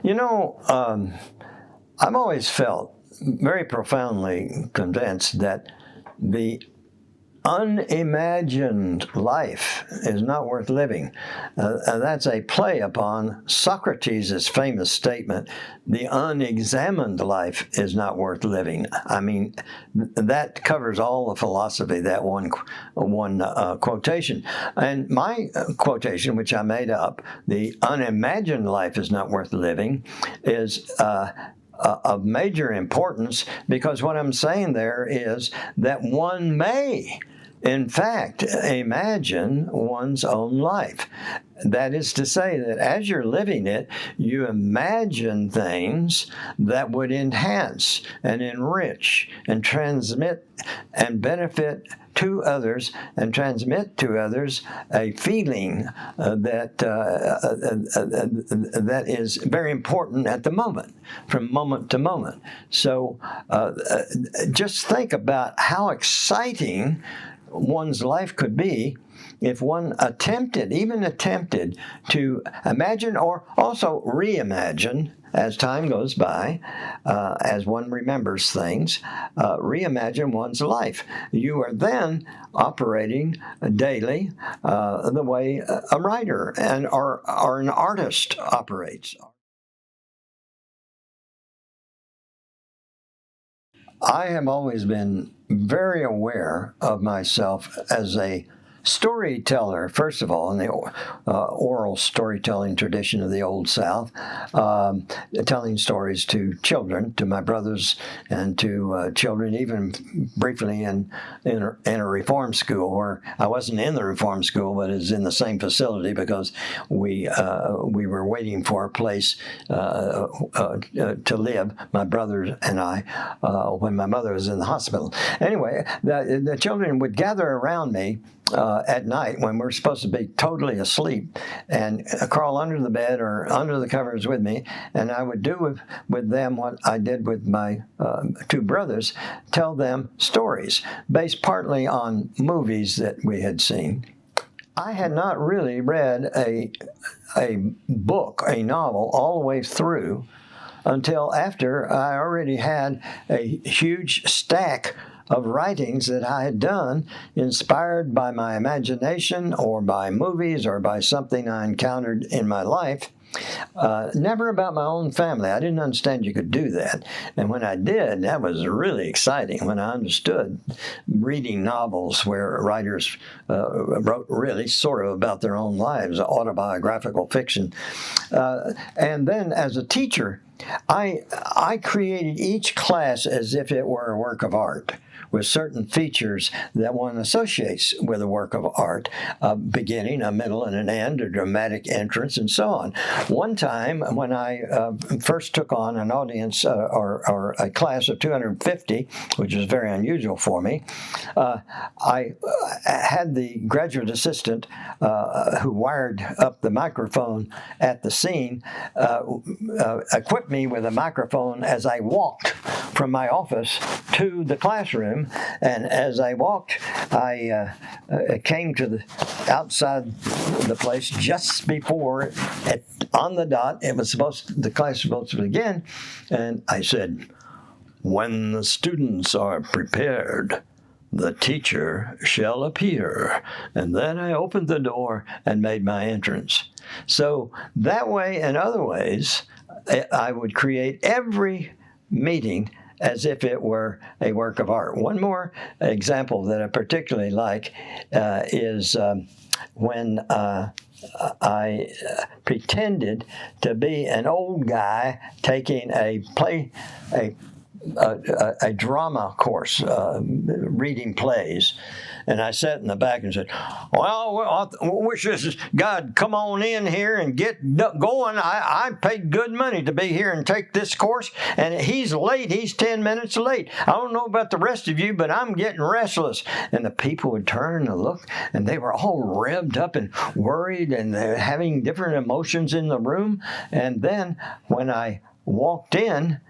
You know, I've always felt very profoundly convinced that the unimagined life is not worth living. That's a play upon Socrates' famous statement, the unexamined life is not worth living. I mean, that covers all the philosophy, that one quotation. And my quotation, which I made up, the unimagined life is not worth living, is of major importance, because what I'm saying there is that one may, in fact, imagine one's own life. That is to say that as you're living it, you imagine things that would enhance and enrich and transmit and benefit to others and transmit to others a feeling that is very important at the moment, from moment to moment. So just think about how exciting one's life could be if one even attempted to imagine or also reimagine as time goes by, as one remembers things, reimagine one's life. You are then operating daily the way a writer or an artist operates. I have always been very aware of myself as a storyteller, first of all, in the oral storytelling tradition of the Old South, telling stories to children, to my brothers, and to children, even briefly in a reform school, where I wasn't in the reform school, but is in the same facility because we were waiting for a place to live, my brother and I, when my mother was in the hospital. Anyway, the children would gather around me at night when we're supposed to be totally asleep and crawl under the bed or under the covers with me, and I would do with them what I did with my two brothers, tell them stories based partly on movies that we had seen. I had not really read a book, a novel, all the way through until after I already had a huge stack of writings that I had done, inspired by my imagination or by movies or by something I encountered in my life. Never about my own family. I didn't understand you could do that. And when I did, that was really exciting when I understood reading novels where writers wrote really sort of about their own lives, autobiographical fiction. And then as a teacher, I created each class as if it were a work of art, with certain features that one associates with a work of art, a beginning, a middle, and an end, a dramatic entrance, and so on. One time when I first took on an audience or a class of 250, which was very unusual for me, I had the graduate assistant who wired up the microphone at the scene equip me with a microphone as I walked from my office to the classroom. And as I walked, I came to the outside the place just before, on the dot, the class was supposed to begin, and I said, "When the students are prepared, the teacher shall appear." And then I opened the door and made my entrance. So that way and other ways, I would create every meeting as if it were a work of art. One more example that I particularly like is when I pretended to be an old guy taking a drama course, reading plays. And I sat in the back and said, well, I wish this God come on in here and get going. I paid good money to be here and take this course, and he's late. He's 10 minutes late. I don't know about the rest of you, but I'm getting restless. And the people would turn and look, and they were all revved up and worried, and they're having different emotions in the room. And then when I walked in,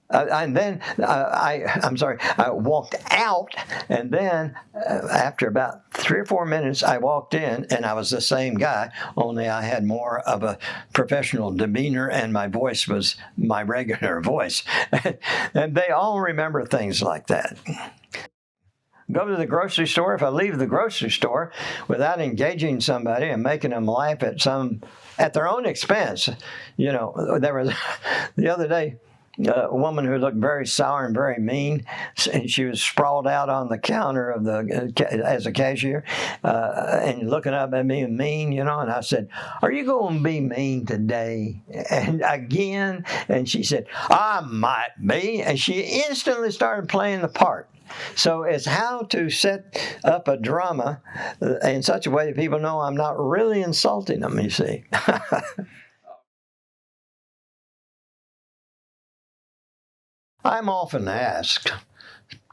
And then I'm sorry, I walked out, and then after about 3 or 4 minutes, I walked in, and I was the same guy, only I had more of a professional demeanor, and my voice was my regular voice. And they all remember things like that. Go to the grocery store. If I leave the grocery store without engaging somebody and making them laugh at their own expense, there was the other day a woman who looked very sour and very mean, and she was sprawled out on the counter of as a cashier, and looking up at me mean, and I said, "Are you going to be mean today?" And again, and she said, "I might be," and she instantly started playing the part. So it's how to set up a drama in such a way that people know I'm not really insulting them, you see. I'm often asked,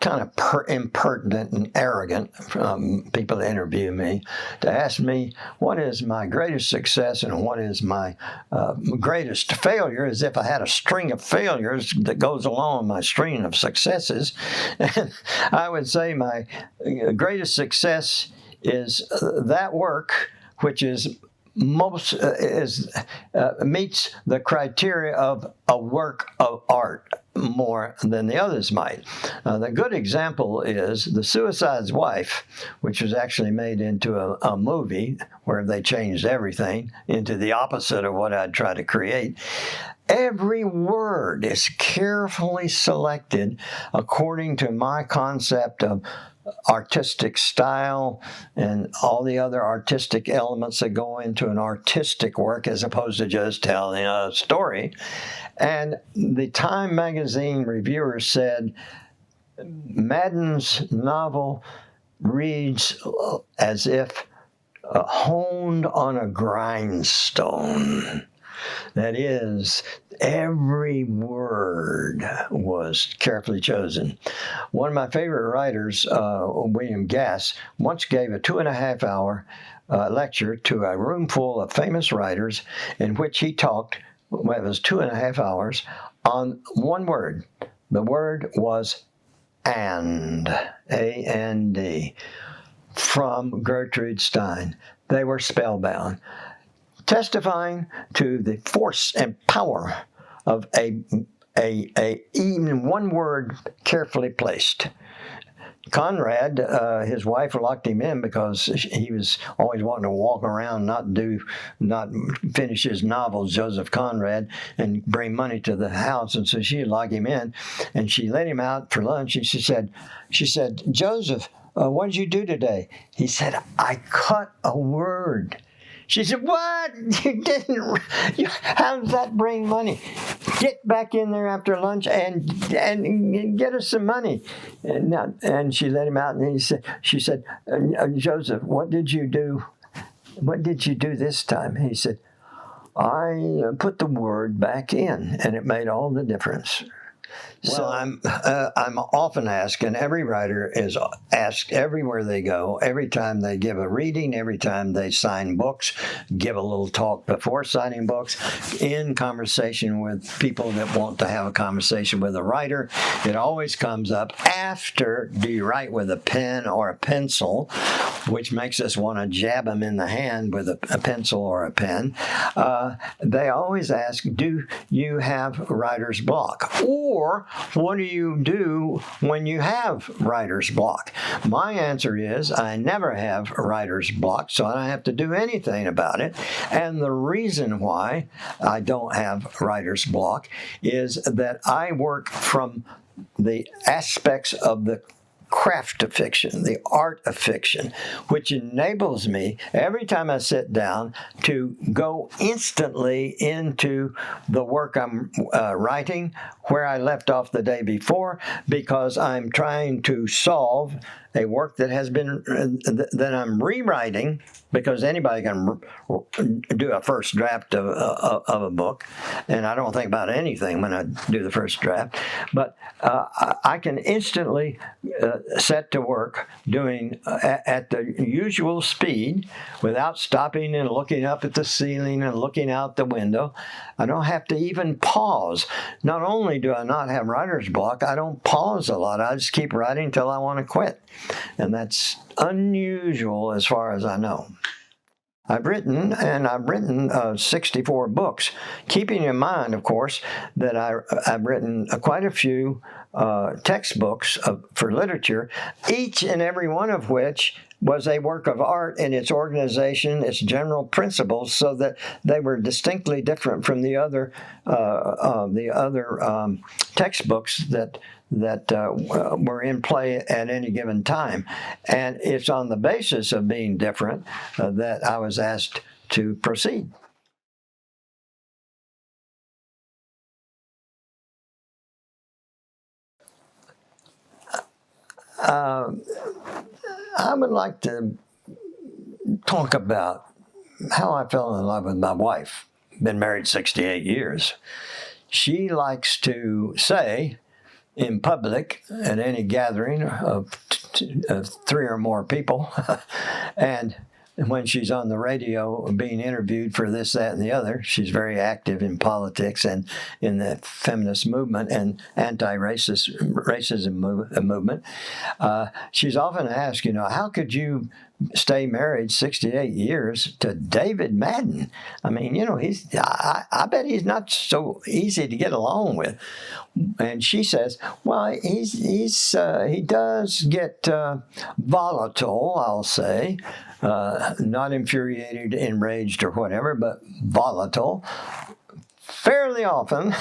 kind of impertinent and arrogant from people that interview me, to ask me what is my greatest success and what is my greatest failure, as if I had a string of failures that goes along with my string of successes. And I would say my greatest success is that work which is meets the criteria of a work of art more than the others might. The good example is The Suicide's Wife, which was actually made into a movie where they changed everything into the opposite of what I'd try to create. Every word is carefully selected according to my concept of artistic style and all the other artistic elements that go into an artistic work as opposed to just telling a story. And the Time magazine reviewer said Madden's novel reads as if honed on a grindstone. That is, every word was carefully chosen. One of my favorite writers, William Gass, once gave a 2.5-hour lecture to a room full of famous writers in which he talked, well, it was 2.5 hours, on one word. The word was and, A-N-D, from Gertrude Stein. They were spellbound, testifying to the force and power of a even one word carefully placed. Conrad, his wife locked him in because he was always wanting to walk around, not finish his novels, Joseph Conrad, and bring money to the house. And so she'd lock him in, and she let him out for lunch. And she said, "Joseph, what did you do today?" He said, "I cut a word." She said, "What? You didn't? How does that bring money? Get back in there after lunch and get us some money." And she let him out, and she said, "Joseph, what did you do? What did you do this time?" He said, "I put the word back in, and it made all the difference." So I'm often asked, and every writer is asked everywhere they go, every time they give a reading, every time they sign books, give a little talk before signing books, in conversation with people that want to have a conversation with a writer. It always comes up after, do you write with a pen or a pencil, which makes us want to jab them in the hand with a pencil or a pen. They always ask, do you have writer's block? Or what do you do when you have writer's block? My answer is I never have writer's block, so I don't have to do anything about it. And the reason why I don't have writer's block is that I work from the aspects of the craft of fiction, the art of fiction, which enables me every time I sit down to go instantly into the work I'm writing where I left off the day before, because I'm trying to solve a work that has been that I'm rewriting, because anybody can do a first draft of a book, and I don't think about anything when I do the first draft. But I can instantly set to work doing at the usual speed without stopping and looking up at the ceiling and looking out the window. I don't have to even pause. Not only do I not have writer's block, I don't pause a lot. I just keep writing till I want to quit. And that's unusual as far as I know. I've written 64 books, keeping in mind, of course, that I've written quite a few textbooks for literature, each and every one of which was a work of art in its organization, its general principles, so that they were distinctly different from the other textbooks that were in play at any given time. And it's on the basis of being different that I was asked to proceed. I would like to talk about how I fell in love with my wife. Been married 68 years. She likes to say in public at any gathering of 3 or more people, and when she's on the radio being interviewed for this, that, and the other, she's very active in politics and in the feminist movement and racism movement. She's often asked, how could you stay married 68 years to David Madden? I mean, I bet he's not so easy to get along with. And she says, well, he does get volatile, I'll say, not infuriated, enraged, or whatever, but volatile fairly often.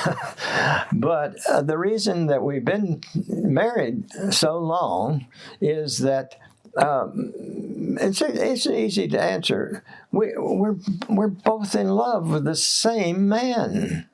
But the reason that we've been married so long is that it's easy to answer. We're both in love with the same man.